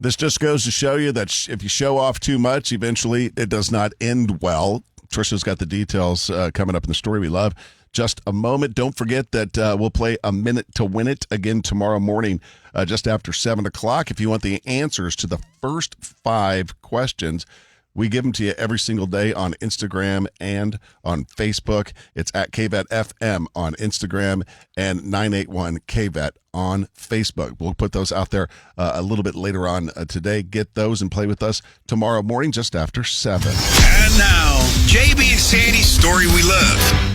This just goes to show you that if you show off too much, eventually it does not end well. Tricia's got the details coming up in the story we love. Just a moment. Don't forget that we'll play A Minute to Win It again tomorrow morning just after 7 o'clock. If you want the answers to the first 5 questions, we give them to you every single day on Instagram and on Facebook. It's at KVET-FM on Instagram and 981KVET on Facebook. We'll put those out there a little bit later on today. Get those and play with us tomorrow morning just after 7. And now, JB and Sandy's Story We Love.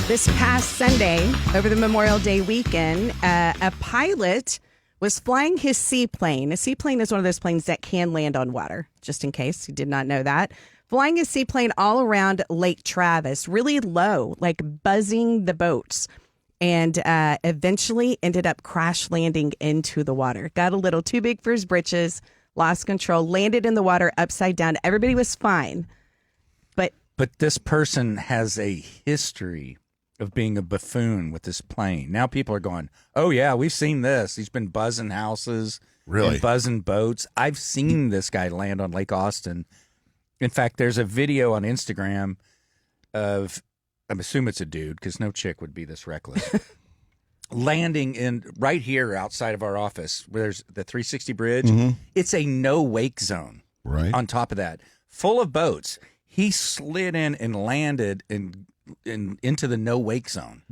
This past Sunday, over the Memorial Day weekend, a pilot was flying his seaplane. A seaplane is one of those planes that can land on water, just in case you did not know that. Flying his seaplane all around Lake Travis, really low, like buzzing the boats, and eventually ended up crash landing into the water. Got a little too big for his britches, lost control, landed in the water upside down. Everybody was fine. But this person has a history of being a buffoon with this plane. Now people are going, oh, yeah, we've seen this. He's been buzzing houses, Really? and buzzing boats. I've seen this guy land on Lake Austin. In fact, there's a video on Instagram of, I assume it's a dude because no chick would be this reckless, landing in right here outside of our office where there's the 360 bridge. Mm-hmm. It's a no-wake zone Right. on top of that, full of boats. He slid in and landed into the no-wake zone.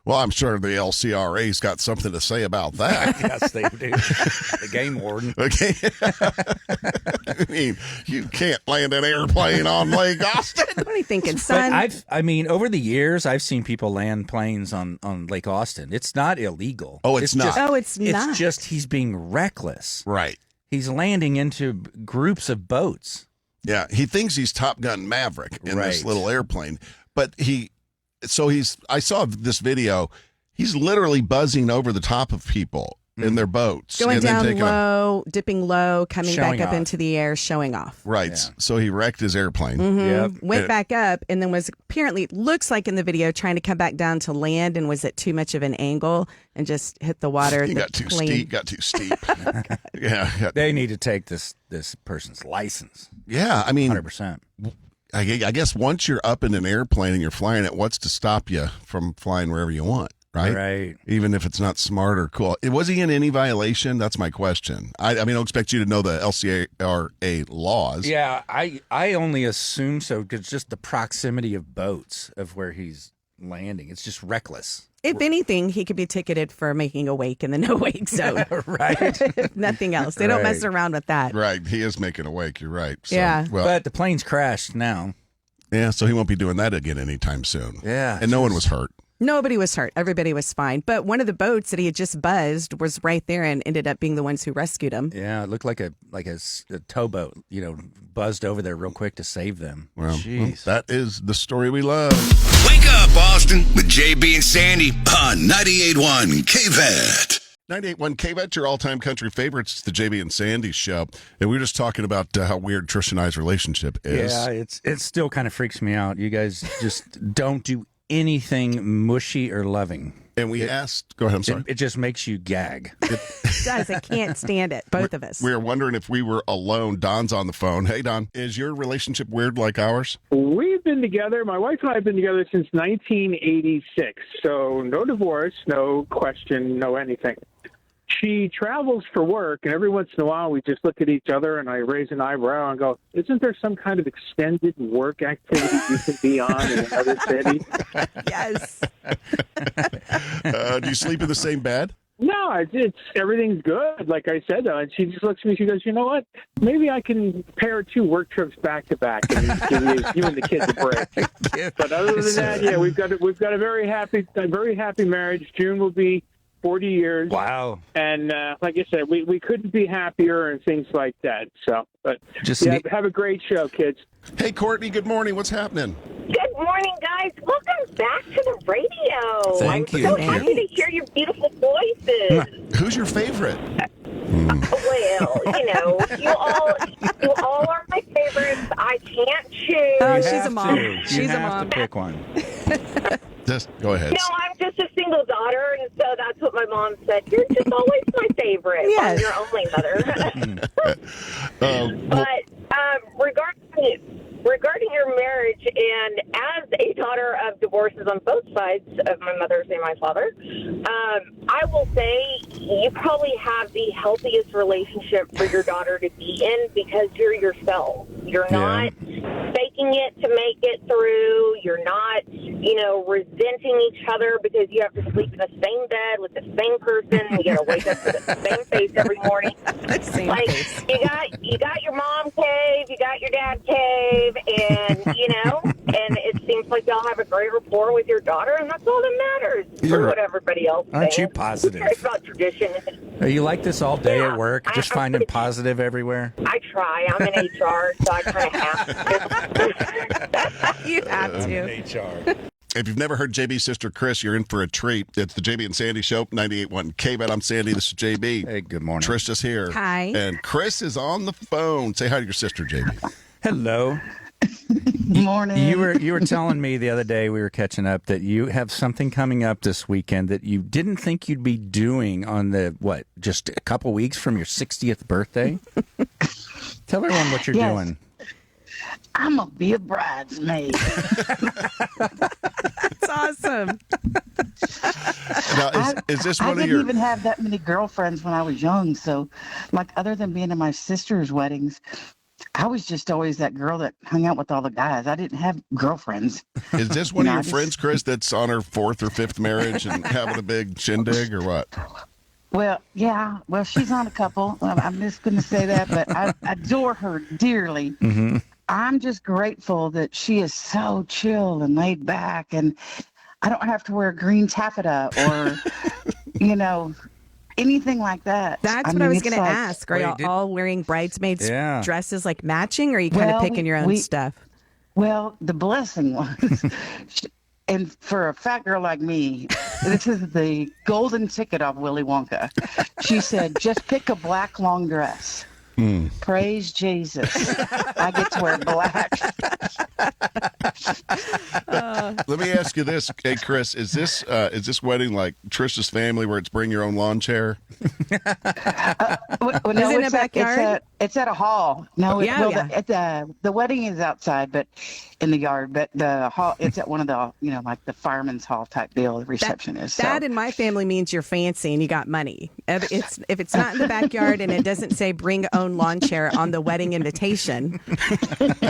Well, I'm sure the LCRA's got something to say about that. Yes, they do. The game warden. Okay. I mean, you can't land an airplane on Lake Austin. What are you thinking, son? But over the years, I've seen people land planes on Lake Austin. It's not illegal. Oh, it's not. It's not. It's just he's being reckless. Right. He's landing into groups of boats. Yeah, he thinks he's Top Gun Maverick in this Right. little airplane. But I saw this video. He's literally buzzing over the top of people in their boats. Going and then down taking low, dipping low, coming Showing back up off. into the air, showing off. Right. Yeah. So he wrecked his airplane. Yep. Went back up and then was apparently, looks like in the video, trying to come back down to land and was at too much of an angle and just hit the water. He The got too plane- steep. Yeah. They need to take this person's license. Yeah. I mean, 100%. I guess once you're up in an airplane and you're flying it, what's to stop you from flying wherever you want? Right? Right. Even if it's not smart or cool. Was he in any violation? That's my question. I mean, I don't expect you to know the LCRA laws. Yeah, I only assume so because just the proximity of boats of where he's landing. It's just reckless. If anything, he could be ticketed for making a wake in the no-wake zone. Right. If nothing else. They don't mess Right. around with that. Right. He is making a wake. You're right. So, Yeah. Well, But the plane's crashed now. yeah, so he won't be doing that again anytime soon. Yeah, And no one was hurt. Nobody was hurt. Everybody was fine. But one of the boats that he had just buzzed was right there and ended up being the ones who rescued him. Yeah, it looked like a towboat, buzzed over there real quick to save them. Well, Jeez. that is the story we love. Wake up, Austin, with JB and Sandy on 98.1 KVET. 98.1 KVET, your all-time country favorites. It's the JB and Sandy show. And we were just talking about how weird Tricia and I's relationship is. Yeah, it still kind of freaks me out. You guys just don't do anything mushy or loving. And we asked, go ahead, I'm sorry. It just makes you gag. Guys, I can't stand it. Both of us. We were wondering if we were alone. Don's on the phone. Hey, Don, is your relationship weird like ours? We've been together, my wife and I have been together since 1986, so no divorce, no question, no anything. She travels for work, and every once in a while we just look at each other, and I raise an eyebrow and go, isn't there some kind of extended work activity you can be on in another city? Yes. Do you sleep in the same bed? No, it's everything's good, like I said, though. And she just looks at me, she goes, you know what? Maybe I can pair 2 work trips back to back and give you and the kids a break. But other than that, yeah, we've got a very happy marriage. June will be 40 years. Wow. And like I said, we couldn't be happier and things like that. So, but have a great show, kids. Hey, Courtney, good morning. What's happening? Good morning, guys. Welcome back to the radio. Thank I'm you. so happy to hear your beautiful voices. Who's your favorite? Well, you all are my favorites. I can't choose. Oh, You she's have a mom. to. She's you a have mom. to pick one. Just go ahead. No, I'm just a single daughter, and so that's what my mom said. You're just always my favorite. Yes. I'm your only mother. But regarding your marriage, and as a daughter of divorces on both sides of my mother's and my father, I will say you probably have the healthiest relationship for your daughter to be in because you're yourself. You're not faking it to make it through. You're not, resenting each other because you have to sleep in the same bed with the same person. And you got to wake up with the same face every morning. Same Like face. you got your mom cave, you got your dad cave, and and it seems like y'all have a great rapport with your daughter, and that's all that matters. For what everybody else Aren't says. you positive? Who cares about tradition? Are you like this all day Yeah, at work? Just I'm finding pretty- positive everywhere? I try. I'm in HR, so I kind of have to. You have to. HR. If you've never heard JB's sister Chris, you're in for a treat. It's the JB and Sandy Show, 98.1 KBET. I'm Sandy. This is JB. Hey, good morning. Tricia's here. Hi. And Chris is on the phone. Say hi to your sister, JB. Hello. Morning. You were telling me the other day we were catching up that you have something coming up this weekend that you didn't think you'd be doing on just a couple weeks from your 60th birthday? Tell everyone what you're doing. I'm going to be a bridesmaid. That's awesome. Now, is this I one of didn't your... even have that many girlfriends when I was young. So, other than being in my sister's weddings, I was just always that girl that hung out with all the guys. I didn't have girlfriends. Is this one No, of I your just- friends, Chris, that's on her 4th or 5th marriage and having a big shindig or what? Well, yeah. Well, she's on a couple. I'm just going to say that, but I adore her dearly. Mm-hmm. I'm just grateful that she is so chill and laid back, and I don't have to wear green taffeta or, anything like that. That's I what I mean, was it's going to like- ask. Are Wait, y'all all wearing bridesmaids dresses like matching, or are you kind of Well, picking your own we- stuff? Well, the blessing was, and for a fat girl like me, this is the golden ticket off Willy Wonka. She said, just pick a black long dress. Praise Jesus. I get to wear black. Let me ask you this, hey Chris, is this wedding like Tricia's family where it's bring your own lawn chair? Well, Is it in a backyard? It's at a hall. No, Yeah, the wedding is outside, but in the yard. But the hall, it's at one of the, like the fireman's hall type deal. The reception is. So. That in my family means you're fancy and you got money. If it's not in the backyard and it doesn't say bring own lawn chair on the wedding invitation,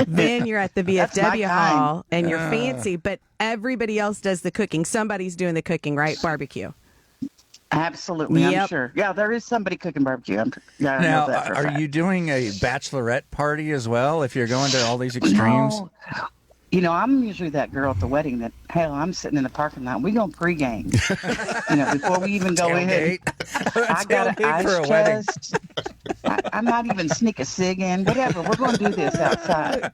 then you're at the That's my VFW kind. hall and you're fancy. But everybody else does the cooking. Somebody's doing the cooking, right? Barbecue. Absolutely, Yep. I'm sure. Yeah, there is somebody cooking barbecue. I Now, know that for a are fact. you doing a bachelorette party as well if you're going to all these extremes? No. I'm usually that girl at the wedding that, hell, I'm sitting in the parking lot. We going pregame. Before we even go in. Tailgate? I got an Tailgate for a ice wedding. chest. I might even sneak a cig in. Whatever. We're going to do this outside.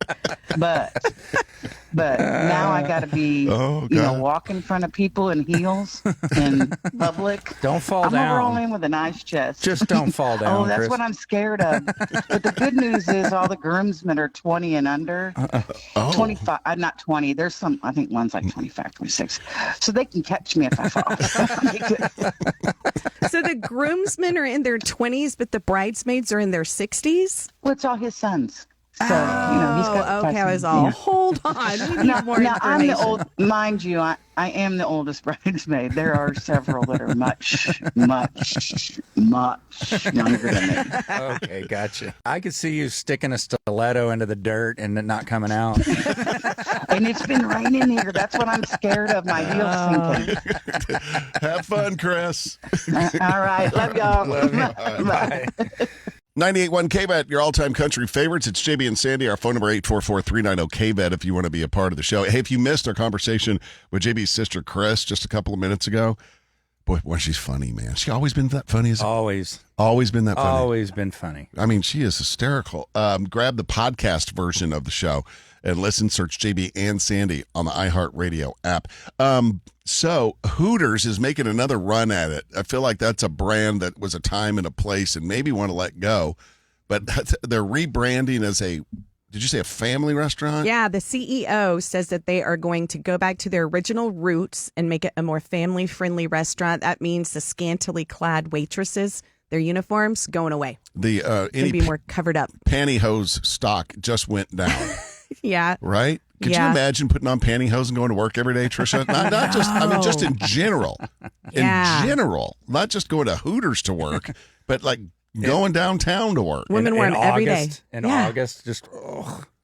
But now I got to be, God. walk in front of people in heels in public. Don't fall I'm gonna roll down. in with a nice chest. Just don't fall down, Oh, that's Chris. what I'm scared of. But the good news is all the groomsmen are 20 and under. 25, not 20. There's some, I think one's like 25, 26. So they can catch me if I fall. So the groomsmen are in their 20s, but the bridesmaids are in their 60s? Well, it's all his sons. So, he's got okay. I was all, yeah. hold on. We need Now, more now I'm the information. old, mind you, I am the oldest bridesmaid. There are several that are much, much, much younger than me. Okay, gotcha. I could see you sticking a stiletto into the dirt and it not coming out. And it's been raining here. That's what I'm scared of, my heels sinking. Have fun, Chris. All right. Love y'all. Bye. 98.1 KBET, your all-time country favorites. It's JB and Sandy. Our phone number 844-390-KBET if you want to be a part of the show. Hey, if you missed our conversation with JB's sister Chris just a couple of minutes ago, boy, she's funny, man. She always been that funny. Always Been that funny. been funny. I mean, she is hysterical. Grab the podcast version of the show and listen. Search JB and Sandy on the iHeartRadio app. So Hooters is making another run at it. I feel like that's a brand that was a time and a place and maybe want to let go, but they're rebranding as a Did you say a family restaurant? Yeah, the CEO says that they are going to go back to their original roots and make it a more family-friendly restaurant. That means the scantily clad waitresses, their uniforms, going away. The Going any to be more covered up. pantyhose stock just went down. Yeah. Right? Could you imagine putting on pantyhose and going to work every day, Tricia? Not just, I mean, just in general. Yeah. In general. Not just going to Hooters to work, but like going downtown to work. Women wear them every day. In Yeah. August, just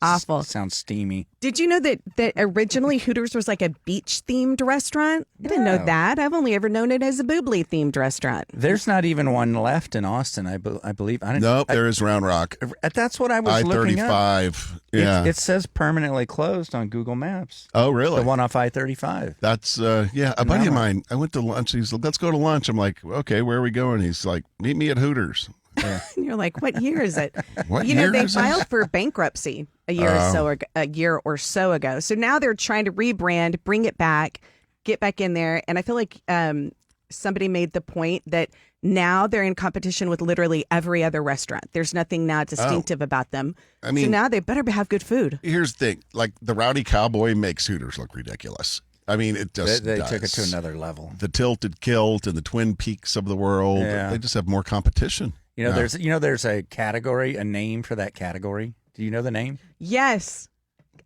Awful. Sounds steamy. Did you know that originally Hooters was like a beach-themed restaurant? I didn't know that. I've only ever known it as a boobly-themed restaurant. There's not even one left in Austin, I believe. Nope, there is Round Rock. That's what I was looking up. I-35. Yeah. It says permanently closed on Google Maps. Oh, really? The one off I-35. That's, a buddy of mine. I went to lunch. He's like, let's go to lunch. I'm like, okay, where are we going? He's like, meet me at Hooters. And you're like, what year is it? What you know, year they is filed this? for bankruptcy a year or so ago. So now they're trying to rebrand, bring it back, get back in there. And I feel like somebody made the point that now they're in competition with literally every other restaurant. There's nothing now distinctive about them. I mean, so now they better have good food. Here's the thing. Like, the Rowdy Cowboy makes Hooters look ridiculous. I mean, it just They does. took it to another level. The Tilted Kilt and the Twin Peaks of the world. Yeah. They just have more competition. You know, there's a category, a name for that category. Do you know the name? Yes.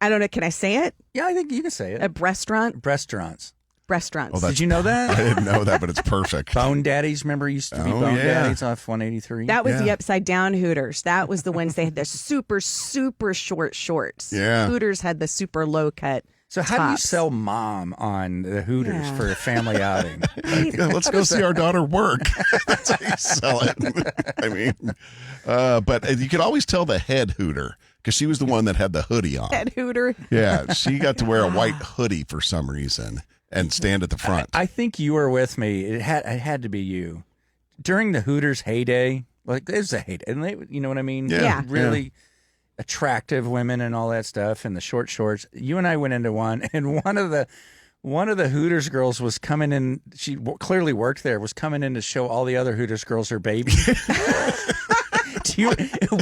I don't know. Can I say it? Yeah, I think you can say it. A restaurant? Restaurants. Restaurants. Oh, Did you know that? I didn't know that, but it's perfect. Bone Daddies, remember, used to be Oh, Bone yeah. Daddies off 183. That was the upside down Hooters. That was the ones they had the super, super short shorts. Yeah. Hooters had the super low cut. So how do you tops. sell mom on the Hooters Yeah. for a family outing? Yeah, let's go see our daughter work. That's how you sell it. I mean, but you could always tell the head Hooter because she was the one that had the hoodie on. Head Hooter. Yeah, she got to wear a white hoodie for some reason and stand at the front. I think you were with me. It had to be you. During the Hooters heyday, like it was a heyday, and they, you know what I mean? Yeah. Really attractive women and all that stuff and the short shorts. You and I went into one, and one of the Hooters girls was coming in. She clearly worked there. Was coming in to show all the other Hooters girls her baby.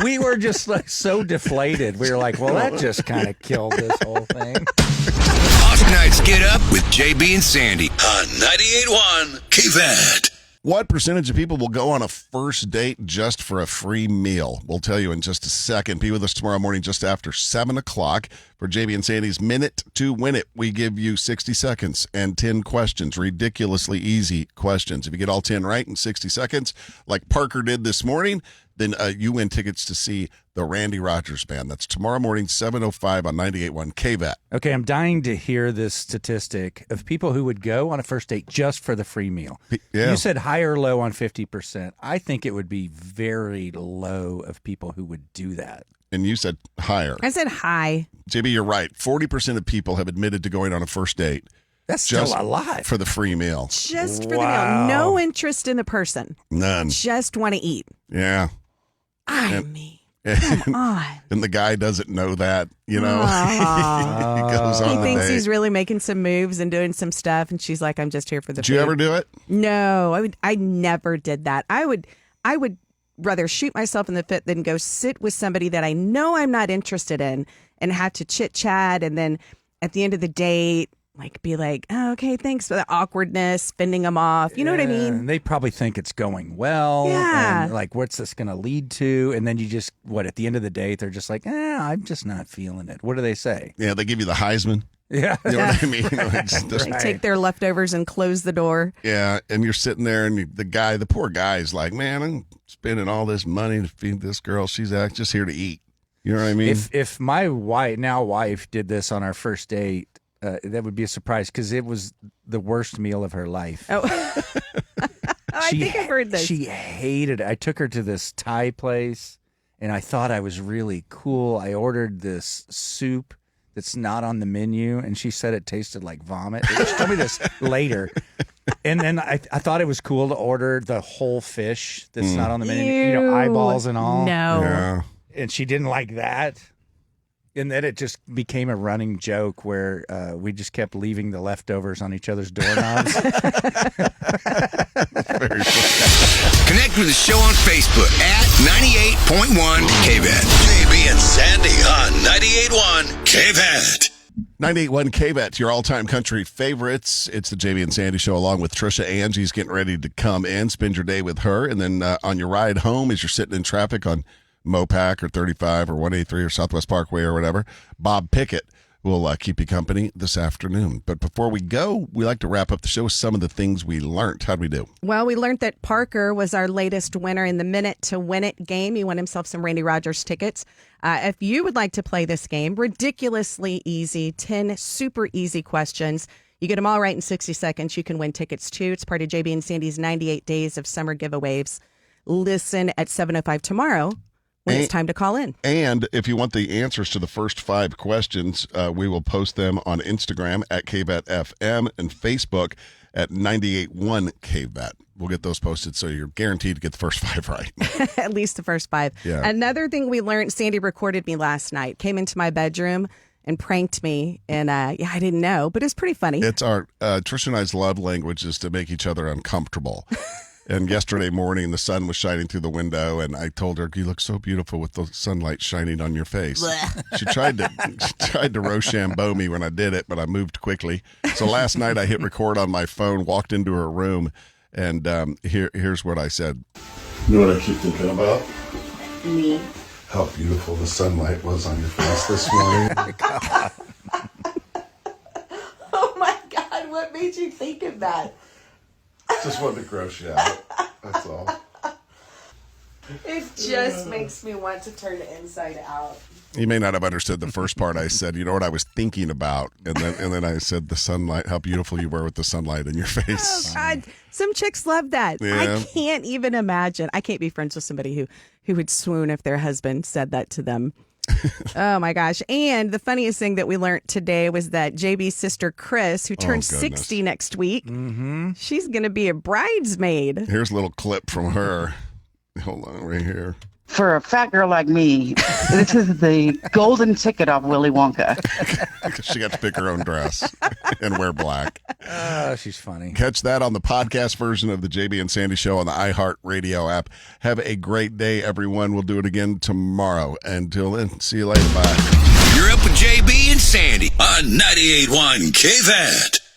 We were just like so deflated. We were like, well, that just kind of killed this whole thing. Austinites Get Up with JB and Sandy on 98.1 KVAD. What percentage of people will go on a first date just for a free meal? We'll tell you in just a second. Be with us tomorrow morning just after 7 o'clock for JB and Sandy's Minute to Win It. We give you 60 seconds and 10 questions, ridiculously easy questions. If you get all 10 right in 60 seconds, like Parker did this morning, then you win tickets to see the Randy Rogers Band. That's tomorrow morning, 7:05 on 98.1 KVAT. Okay, I'm dying to hear this statistic of people who would go on a first date just for the free meal. Yeah. You said high or low on 50%. I think it would be very low of people who would do that. And you said higher. I said hi. JB, you're right. 40% of people have admitted to going on a first date That's still just a lot. for the free meal. Just for Wow. the meal. No interest in the person. None. Just want to eat. Yeah. I mean, come on. And the guy doesn't know that, you know. Aw. He goes on He the thinks date. he's really making some moves and doing some stuff, and she's like, "I'm just here for the." Did you food." ever do it? No, I never did that. I would rather shoot myself in the foot than go sit with somebody that I know I'm not interested in and have to chit chat, and then at the end of the date, like be like, "Oh, okay, thanks for the awkwardness," fending them off. You know what I mean? And they probably think it's going well. Yeah. And like, what's this going to lead to? And then you just, at the end of the date, they're just like, I'm just not feeling it. What do they say? Yeah, they give you the Heisman. Yeah. You know what I mean? It's just- Like take their leftovers and close the door. yeah, and you're sitting there, and the poor guy's like, man, I'm spending all this money to feed this girl. She's just here to eat. You know what I mean? If my wife did this on our first date, that would be a surprise because it was the worst meal of her life. Oh, I think I've heard this. She hated it. I took her to this Thai place, and I thought I was really cool. I ordered this soup that's not on the menu, and she said it tasted like vomit. She told me this later. And then I thought it was cool to order the whole fish that's not on the menu, Ew. eyeballs and all. No. yeah. And she didn't like that. And then it just became a running joke where we just kept leaving the leftovers on each other's doorknobs. Very funny. Connect with the show on Facebook at 98.1 KVAD. JB JB and Sandy on 98.1 KVET. 98.1 KVET, your all-time country favorites. It's the JB and Sandy Show along with Tricia. Angie's getting ready to come in, spend your day with her. And then on your ride home, as you're sitting in traffic on Mopac or 35 or 183 or Southwest Parkway or whatever, Bob Pickett will keep you company this afternoon. But before we go, we like to wrap up the show with some of the things we learned. How'd we do? Well, we learned that Parker was our latest winner in the Minute to Win It game. He won himself some Randy Rogers tickets. If you would like to play this game, ridiculously easy, 10 super easy questions. You get them all right in 60 seconds. You can win tickets too. It's part of JB and Sandy's 98 Days of Summer Giveaways. Listen at 7:05 tomorrow when it's time to call in. And if you want the answers to the first 5 questions, we will post them on Instagram at KVET-FM and Facebook at 98.1 KVET. We'll get those posted so you're guaranteed to get the first 5 right. At least the first 5. Yeah. Another thing we learned, Sandy recorded me last night, came into my bedroom and pranked me. And I didn't know, but it's pretty funny. It's our, Tricia and I's love language is to make each other uncomfortable. And yesterday morning, the sun was shining through the window, and I told her, "You look so beautiful with the sunlight shining on your face." She tried to Rochambeau me when I did it, but I moved quickly. So last night, I hit record on my phone, walked into her room, and here's what I said. You know what I keep thinking about? Me. How beautiful the sunlight was on your face this morning. Oh my God, what made you think of that? Just wanted to gross you out. That's all. It just makes me want to turn inside out. You may not have understood the first part I said. You know what I was thinking about? And then I said the sunlight, how beautiful you were with the sunlight in your face. Oh God, some chicks love that. Yeah. I can't even imagine. I can't be friends with somebody who would swoon if their husband said that to them. Oh my gosh. And the funniest thing that we learned today was that JB's sister Chris, who turns 60 next week, she's going to be a bridesmaid. Here's a little clip from her. Hold on, right here. For a fat girl like me, this is the golden ticket off Willy Wonka. She got to pick her own dress and wear black. She's funny. Catch that on the podcast version of the JB and Sandy Show on the iHeartRadio app. Have a great day, everyone. We'll do it again tomorrow. Until then, see you later. Bye. You're up with JB and Sandy on 98.1 KVET.